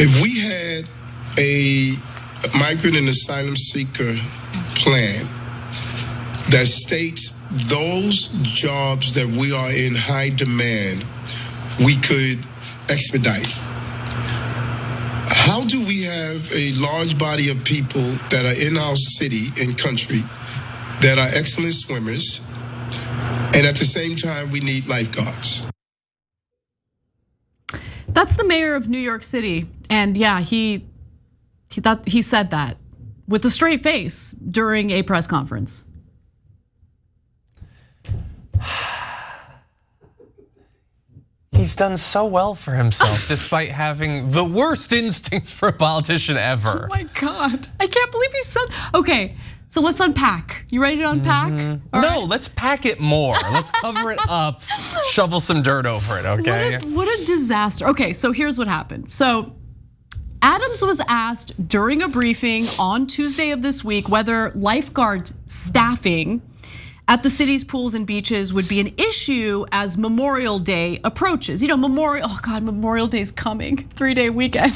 If we had a migrant and asylum seeker plan that states those jobs that we are in high demand, we could expedite. How do we have a large body of people that are in our city and country that are excellent swimmers, and at the same time we need lifeguards? That's the mayor of New York City, and yeah, he said that with a straight face during a press conference. He's done so well for himself despite having the worst instincts for a politician ever. Oh my God, I can't believe he said, okay, so let's unpack. You ready to unpack? No, right. Let's pack it more. Let's cover it up, shovel some dirt over it, okay? What a disaster. Okay, so here's what happened. So Adams was asked during a briefing on Tuesday of this week whether lifeguard staffing at the city's pools and beaches would be an issue as Memorial Day approaches. You know, Memorial Day's coming, 3-day weekend.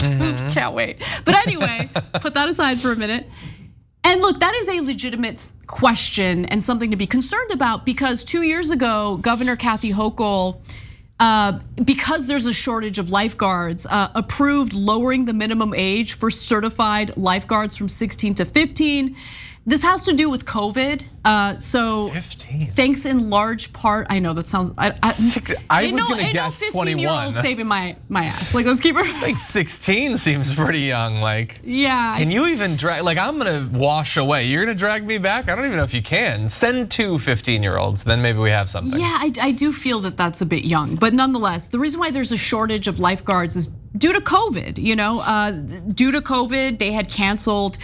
Can't wait. But anyway, put that aside for a minute. And look, that is a legitimate question and something to be concerned about, because 2 years ago, Governor Kathy Hochul, because there's a shortage of lifeguards, approved lowering the minimum age for certified lifeguards from 16 to 15. This has to do with COVID. So 15. Thanks in large part. I know that sounds. I was gonna guess 21. 15-year-old saving my ass. Like, let's keep it. Like 16 seems pretty young. Like, yeah. Can you even drag? Like, I'm gonna wash away. You're gonna drag me back? I don't even know if you can. Send 2 15-year-olds, then maybe we have something. Yeah, I do feel that that's a bit young, but nonetheless, the reason why there's a shortage of lifeguards is due to COVID. You know, due to COVID, they had canceled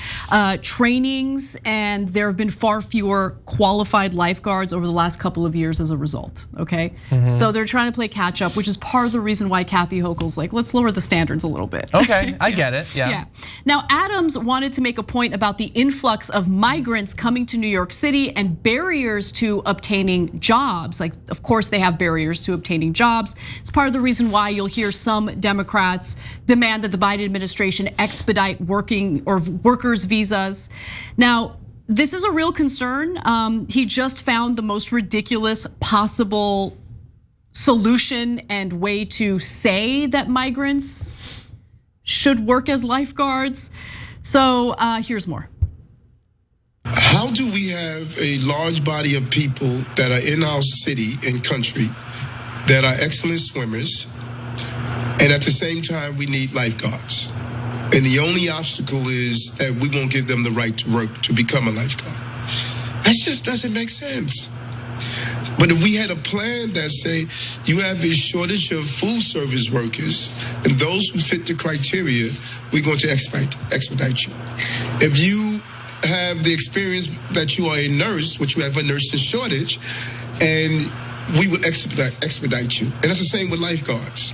trainings, and there have been far fewer qualified lifeguards over the last couple of years as a result. Okay, so they're trying to play catch up, which is part of the reason why Kathy Hochul's like, let's lower the standards a little bit. Okay, I get it. Yeah. Now, Adams wanted to make a point about the influx of migrants coming to New York City and barriers to obtaining jobs. Like, of course, they have barriers to obtaining jobs. It's part of the reason why you'll hear some Democrats demand that the Biden administration expedite workers' visas. Now, this is a real concern. He just found the most ridiculous possible solution and way to say that migrants should work as lifeguards. So here's more. How do we have a large body of people that are in our city and country that are excellent swimmers, and at the same time we need lifeguards? And the only obstacle is that we won't give them the right to work to become a lifeguard. That just doesn't make sense. But if we had a plan that say you have a shortage of food service workers and those who fit the criteria, we're going to expedite you. If you have the experience that you are a nurse, which you have a nursing shortage, and we would expedite you. And that's the same with lifeguards.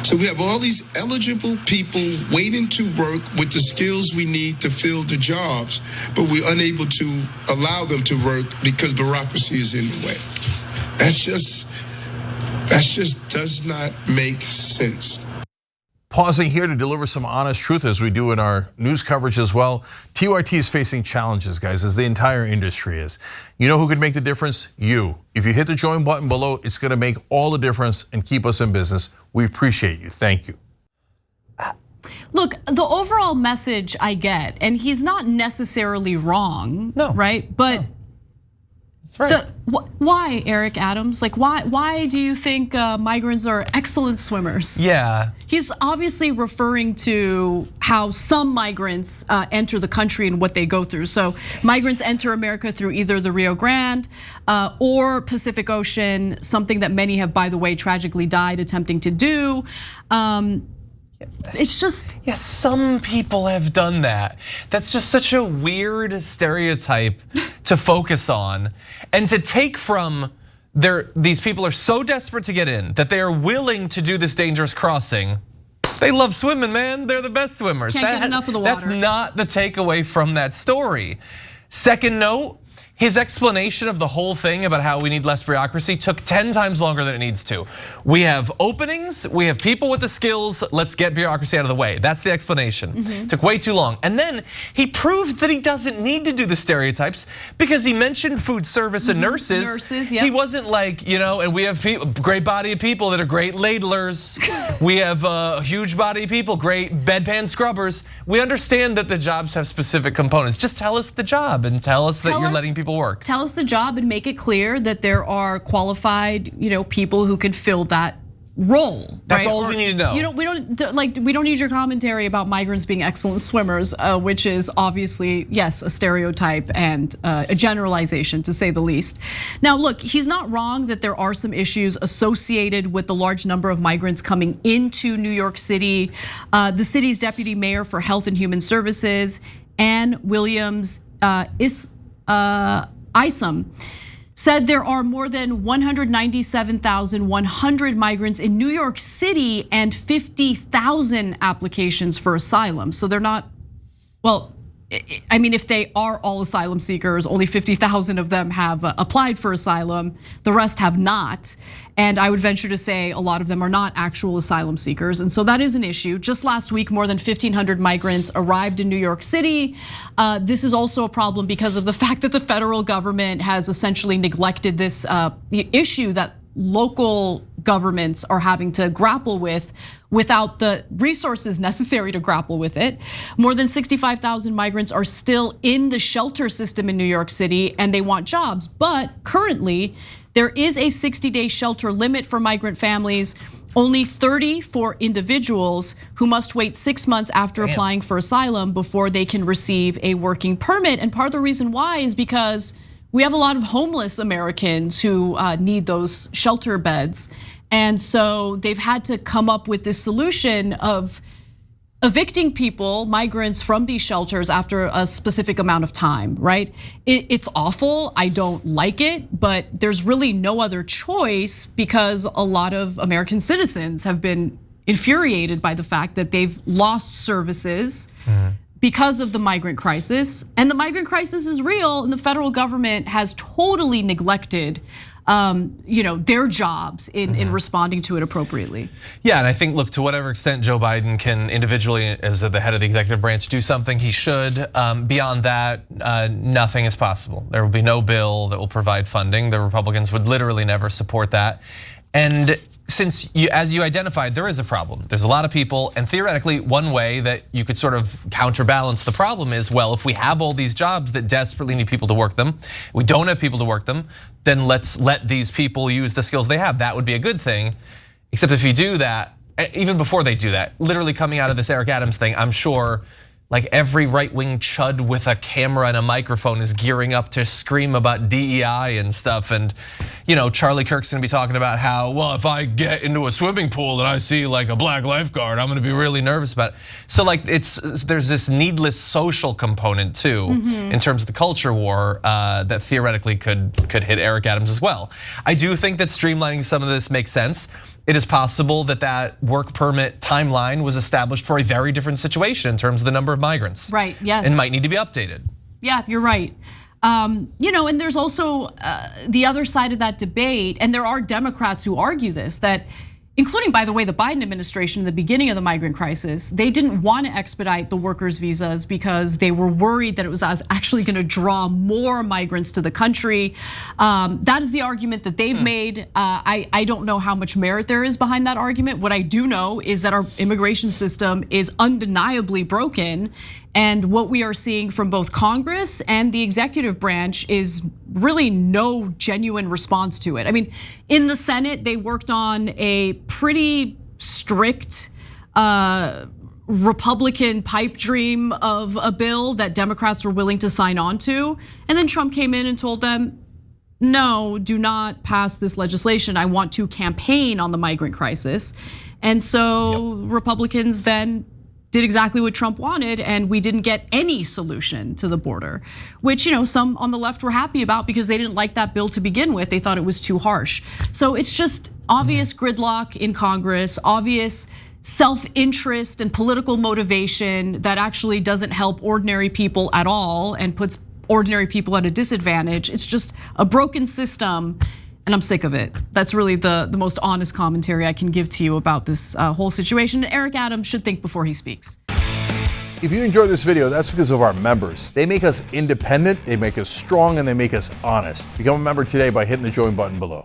So we have all these eligible people waiting to work with the skills we need to fill the jobs, but we're unable to allow them to work because bureaucracy is in the way. That just does not make sense. Pausing here to deliver some honest truth as we do in our news coverage as well. TYT is facing challenges, guys, as the entire industry is. You know who could make the difference? You. If you hit the join button below, it's gonna make all the difference and keep us in business. We appreciate you, thank you. Look, the overall message I get, and he's not necessarily wrong, right? But right. Why, Eric Adams? Like, why do you think migrants are excellent swimmers? Yeah. He's obviously referring to how some migrants enter the country and what they go through. So migrants enter America through either the Rio Grande or Pacific Ocean, something that many have, by the way, tragically died attempting to do. It's just, yeah, some people have done that. That's just such a weird stereotype to focus on and to take from these people are so desperate to get in that they are willing to do this dangerous crossing. They love swimming, man. They're the best swimmers. Can't get enough of the water. That's not the takeaway from that story. Second note, his explanation of the whole thing about how we need less bureaucracy took 10 times longer than it needs to. We have openings, we have people with the skills, let's get bureaucracy out of the way. That's the explanation. Took way too long. And then he proved that he doesn't need to do the stereotypes because he mentioned food service and nurses. Yep. He wasn't like, and we have a great body of people that are great ladlers. We have a huge body of people, great bedpan scrubbers. We understand that the jobs have specific components. Just tell us the job and tell us that you're letting people work. Tell us the job and make it clear that there are qualified, people who could fill that role. That's right? all we need to know. We don't need your commentary about migrants being excellent swimmers, which is obviously, yes, a stereotype and a generalization to say the least. Now, look, he's not wrong that there are some issues associated with the large number of migrants coming into New York City. The city's deputy mayor for Health and Human Services, Ann Williams Isom, said there are more than 197,100 migrants in New York City and 50,000 applications for asylum. So they're not, well, I mean, if they are all asylum seekers, only 50,000 of them have applied for asylum. The rest have not. And I would venture to say a lot of them are not actual asylum seekers. And so that is an issue. Just last week, more than 1,500 migrants arrived in New York City. This is also a problem because of the fact that the federal government has essentially neglected this issue that local governments are having to grapple with without the resources necessary to grapple with it. More than 65,000 migrants are still in the shelter system in New York City and they want jobs. But currently, there is a 60-day shelter limit for migrant families, only 30 for individuals who must wait 6 months after applying for asylum before they can receive a working permit. And part of the reason why is because we have a lot of homeless Americans who need those shelter beds. And so they've had to come up with this solution of evicting people, migrants from these shelters after a specific amount of time, right? It's awful, I don't like it, but there's really no other choice because a lot of American citizens have been infuriated by the fact that they've lost services because of the migrant crisis. And the migrant crisis is real and the federal government has totally neglected their jobs in responding to it appropriately. Yeah, and I think, look, to whatever extent Joe Biden can individually, as the head of the executive branch, do something, he should. Beyond that, nothing is possible. There will be no bill that will provide funding. The Republicans would literally never support that. And since, as you identified, there is a problem. There's a lot of people, and theoretically, one way that you could sort of counterbalance the problem is, well, if we have all these jobs that desperately need people to work them, we don't have people to work them, then let's let these people use the skills they have. That would be a good thing. Except if you do that, even before they do that, literally coming out of this Eric Adams thing, I'm sure like every right-wing chud with a camera and a microphone is gearing up to scream about DEI and stuff. And Charlie Kirk's gonna be talking about how, well, if I get into a swimming pool and I see like a black lifeguard, I'm gonna be really nervous about it. So like there's this needless social component too, in terms of the culture war that theoretically could hit Eric Adams as well. I do think that streamlining some of this makes sense. It is possible that that work permit timeline was established for a very different situation in terms of the number of migrants. Right, yes. And might need to be updated. Yeah, you're right. And there's also the other side of that debate, and there are Democrats who argue this, that including, by the way, the Biden administration in the beginning of the migrant crisis, they didn't want to expedite the workers' visas because they were worried that it was actually going to draw more migrants to the country. That is the argument that they've made. I don't know how much merit there is behind that argument. What I do know is that our immigration system is undeniably broken. And what we are seeing from both Congress and the executive branch is really no genuine response to it. I mean, in the Senate, they worked on a pretty strict Republican pipe dream of a bill that Democrats were willing to sign on to. And then Trump came in and told them, no, do not pass this legislation. I want to campaign on the migrant crisis. And so Republicans then did exactly what Trump wanted, and we didn't get any solution to the border, which some on the left were happy about because they didn't like that bill to begin with. They thought it was too harsh. So it's just obvious gridlock in Congress, obvious self-interest and political motivation that actually doesn't help ordinary people at all and puts ordinary people at a disadvantage. It's just a broken system, and I'm sick of it. That's really the most honest commentary I can give to you about this whole situation. And Eric Adams should think before he speaks. If you enjoyed this video, that's because of our members. They make us independent, they make us strong, and they make us honest. Become a member today by hitting the join button below.